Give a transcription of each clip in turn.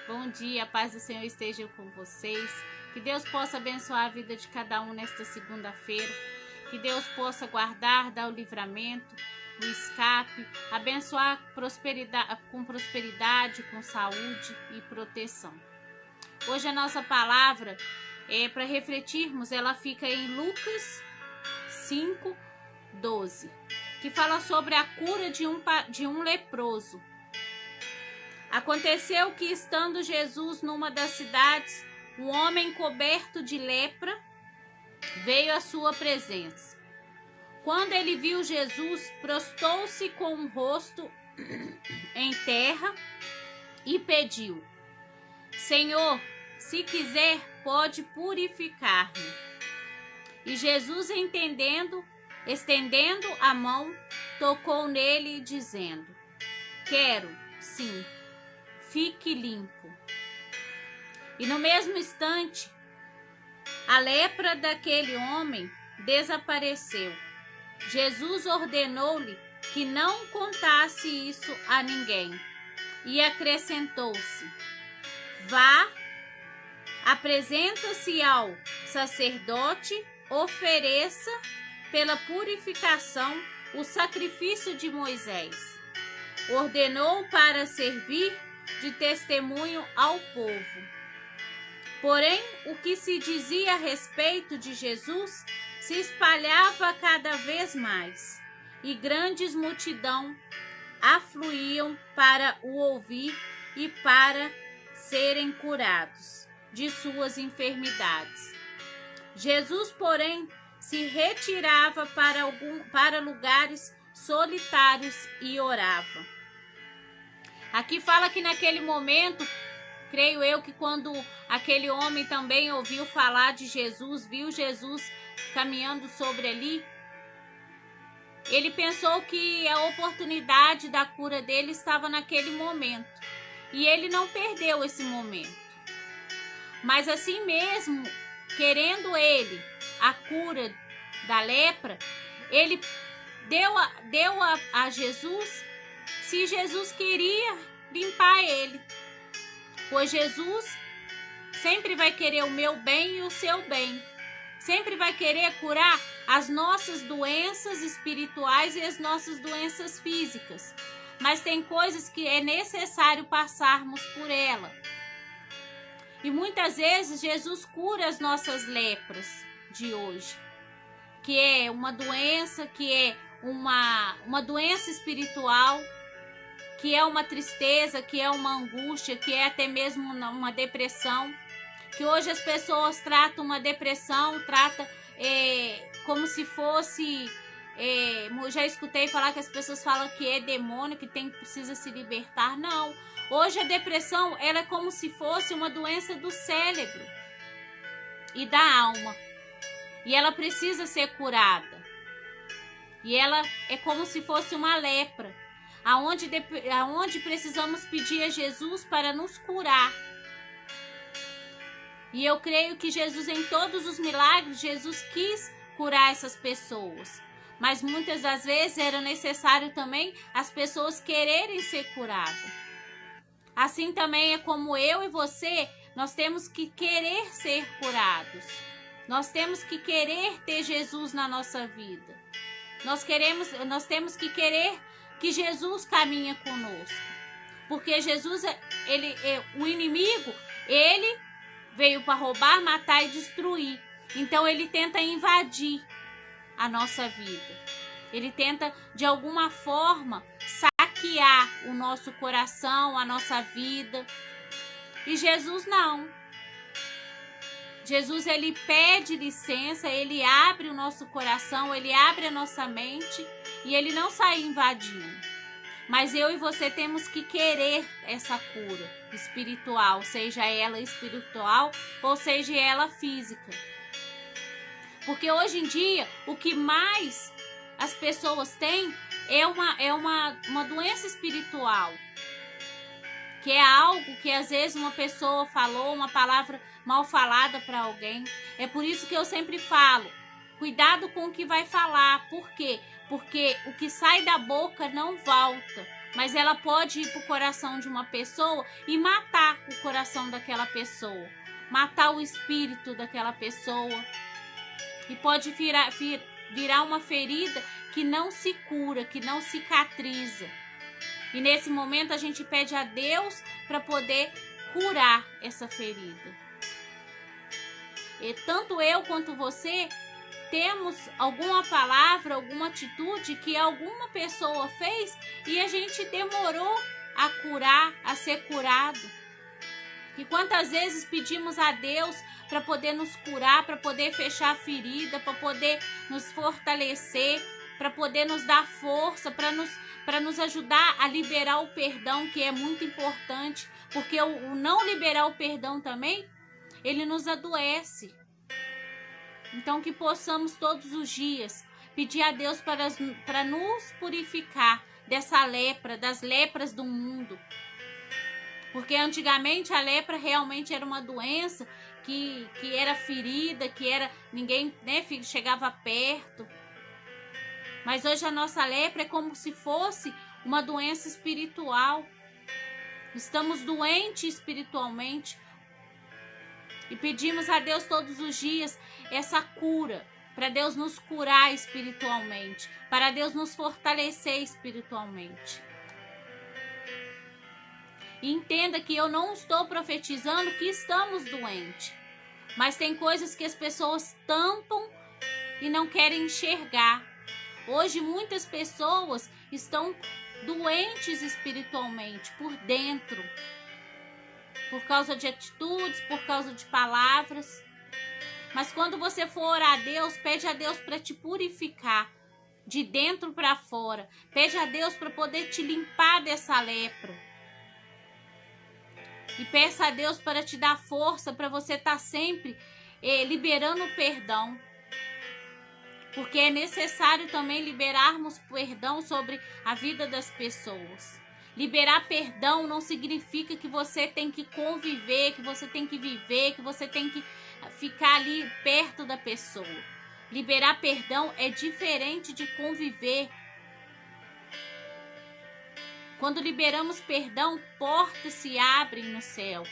Bom dia, a paz do Senhor esteja com vocês. Que Deus possa abençoar a vida de cada um nesta segunda-feira. Que Deus possa guardar, dar o livramento, o escape, abençoar com prosperidade, com saúde e proteção. Hoje a nossa palavra para refletirmos, ela fica em Lucas 5:12, que fala sobre a cura de um leproso. Aconteceu que, estando Jesus numa das cidades, um homem coberto de lepra veio à sua presença. Quando ele viu Jesus, prostou-se com o rosto em terra e pediu: Senhor, se quiser, pode purificar-me. E Jesus, estendendo a mão, tocou nele, dizendo: Quero, sim, fique limpo. E no mesmo instante, a lepra daquele homem desapareceu. Jesus ordenou-lhe que não contasse isso a ninguém e acrescentou-se: Vá, apresenta-se ao sacerdote, ofereça pela purificação o sacrifício de Moisés. Ordenou para servir de testemunho ao povo. Porém, o que se dizia a respeito de Jesus se espalhava cada vez mais, e grandes multidões afluíam para o ouvir e para serem curados de suas enfermidades. Jesus, porém, se retirava para lugares solitários e orava. Aqui fala que naquele momento, creio eu que quando aquele homem também ouviu falar de Jesus, viu Jesus caminhando sobre ali, ele pensou que a oportunidade da cura dele estava naquele momento. E ele não perdeu esse momento. Mas assim mesmo, querendo ele a cura da lepra, ele deu a Jesus, se Jesus queria limpar ele. Pois Jesus sempre vai querer o meu bem e o seu bem. Sempre vai querer curar as nossas doenças espirituais e as nossas doenças físicas. Mas tem coisas que é necessário passarmos por ela. E muitas vezes Jesus cura as nossas lepras de hoje, que é uma doença, que é uma doença espiritual, que é uma tristeza, que é uma angústia, que é até mesmo uma depressão. Que hoje as pessoas tratam uma depressão, como se fosse... já escutei falar que as pessoas falam que é demônio, que precisa se libertar. Não. Hoje a depressão, ela é como se fosse uma doença do cérebro e da alma. E ela precisa ser curada. E ela é como se fosse uma lepra, aonde precisamos pedir a Jesus para nos curar. E eu creio que Jesus, em todos os milagres, Jesus quis curar essas pessoas. Mas muitas das vezes era necessário também as pessoas quererem ser curadas. Assim também é como eu e você, nós temos que querer ser curados. Nós temos que querer ter Jesus na nossa vida. Nós temos que querer que Jesus caminhe conosco. Porque Jesus, o inimigo, ele veio para roubar, matar e destruir. Então ele tenta invadir a nossa vida. Ele tenta, de alguma forma, saquear o nosso coração, a nossa vida. E Jesus não. Jesus, ele pede licença, ele abre o nosso coração, ele abre a nossa mente e ele não sai invadindo. Mas eu e você temos que querer essa cura espiritual, seja ela espiritual ou seja ela física. Porque hoje em dia, o que mais as pessoas têm é uma doença espiritual. Que é algo que às vezes uma pessoa falou, uma palavra mal falada para alguém. É por isso que eu sempre falo, cuidado com o que vai falar. Por quê? Porque o que sai da boca não volta. mas ela pode ir para o coração de uma pessoa e matar o coração daquela pessoa, matar o espírito daquela pessoa, e pode virar uma ferida que não se cura, que não cicatriza. E nesse momento a gente pede a Deus para poder curar essa ferida. E tanto eu quanto você temos alguma palavra, alguma atitude que alguma pessoa fez e a gente demorou a curar, a ser curado. E quantas vezes pedimos a Deus para poder nos curar, para poder fechar a ferida, para poder nos fortalecer, para poder nos dar força, para nos ajudar a liberar o perdão, que é muito importante, porque o não liberar o perdão também, ele nos adoece. Então que possamos todos os dias pedir a Deus para nos purificar dessa lepra, das lepras do mundo. Porque antigamente a lepra realmente era uma doença que era ferida, que era ninguém, né, chegava perto. Mas hoje a nossa lepra é como se fosse uma doença espiritual. Estamos doentes espiritualmente. E pedimos a Deus todos os dias essa cura, para Deus nos curar espiritualmente, para Deus nos fortalecer espiritualmente. E entenda que eu não estou profetizando que estamos doentes, mas tem coisas que as pessoas tampam e não querem enxergar. Hoje muitas pessoas estão doentes espiritualmente, por dentro, por causa de atitudes, por causa de palavras. Mas quando você for orar a Deus, pede a Deus para te purificar de dentro para fora. Pede a Deus para poder te limpar dessa lepra. E peça a Deus para te dar força para você estar sempre liberando o perdão. Porque é necessário também liberarmos perdão sobre a vida das pessoas. Liberar perdão não significa que você tem que conviver, que você tem que viver, que você tem que ficar ali perto da pessoa. Liberar perdão é diferente de conviver. Quando liberamos perdão, portas se abrem no céu.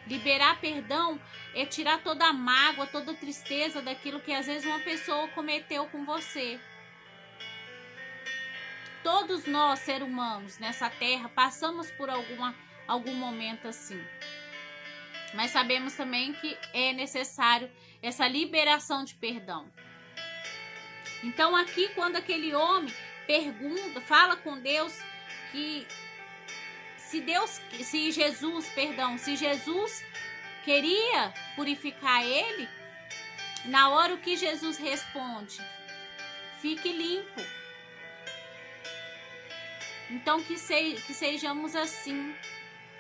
Liberar perdão é tirar toda a mágoa, toda a tristeza daquilo que às vezes uma pessoa cometeu com você. Todos nós, seres humanos, nessa terra, passamos por algum momento assim. Mas sabemos também que é necessário essa liberação de perdão. Então aqui, quando aquele homem fala com Deus que se Jesus queria purificar ele, na hora o que Jesus responde? Fique limpo. Então que sejamos assim,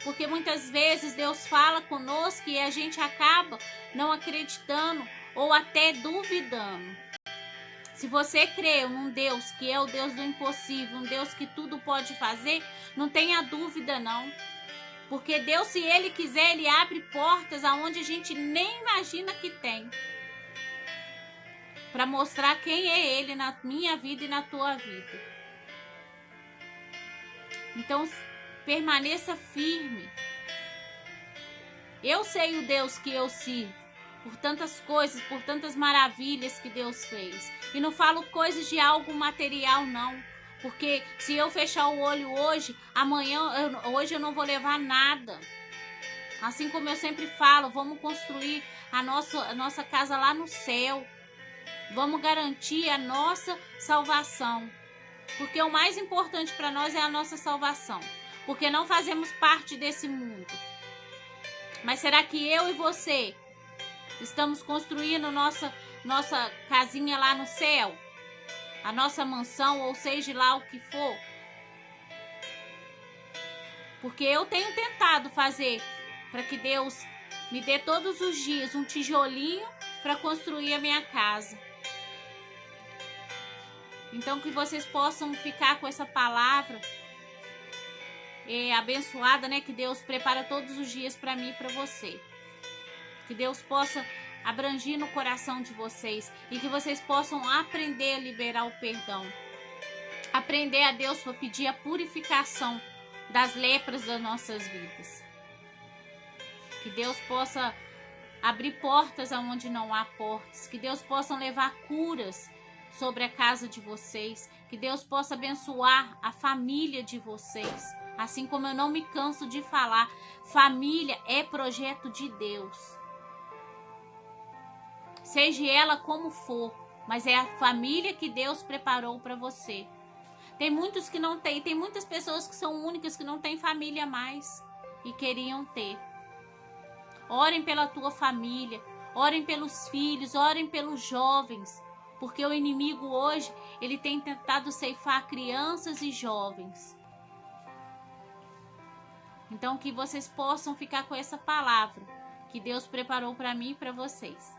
porque muitas vezes Deus fala conosco e a gente acaba não acreditando ou até duvidando. Se você crê num Deus que é o Deus do impossível, um Deus que tudo pode fazer, não tenha dúvida não. Porque Deus, se Ele quiser, Ele abre portas aonde a gente nem imagina que tem. Para mostrar quem é Ele na minha vida e na tua vida. Então, permaneça firme. Eu sei o Deus que eu sirvo, por tantas coisas, por tantas maravilhas que Deus fez. E não falo coisas de algo material, não. Porque se eu fechar o olho hoje, hoje eu não vou levar nada. Assim como eu sempre falo, vamos construir a nossa casa lá no céu. Vamos garantir a nossa salvação. Porque o mais importante para nós é a nossa salvação. Porque não fazemos parte desse mundo. Mas será que eu e você estamos construindo nossa casinha lá no céu? A nossa mansão, ou seja lá o que for? Porque eu tenho tentado fazer para que Deus me dê todos os dias um tijolinho para construir a minha casa. Então que vocês possam ficar com essa palavra abençoada, né? Que Deus prepara todos os dias para mim e para você. Que Deus possa abrangir no coração de vocês e que vocês possam aprender a liberar o perdão. aprender a Deus para pedir a purificação das lepras das nossas vidas. Que Deus possa abrir portas aonde não há portas. Que Deus possa levar curas sobre a casa de vocês. Que Deus possa abençoar a família de vocês. Assim como eu não me canso de falar, família é projeto de Deus. Seja ela como for, mas é a família que Deus preparou para você. Tem muitos que não têm, tem muitas pessoas que são únicas, que não têm família mais e queriam ter. Orem pela tua família, orem pelos filhos, orem pelos jovens, porque o inimigo hoje, ele tem tentado ceifar crianças e jovens. Então que vocês possam ficar com essa palavra que Deus preparou para mim e para vocês.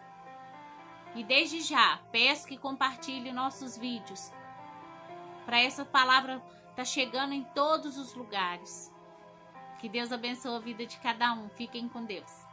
E desde já, peço que compartilhe nossos vídeos, para essa palavra estar chegando em todos os lugares. Que Deus abençoe a vida de cada um. Fiquem com Deus.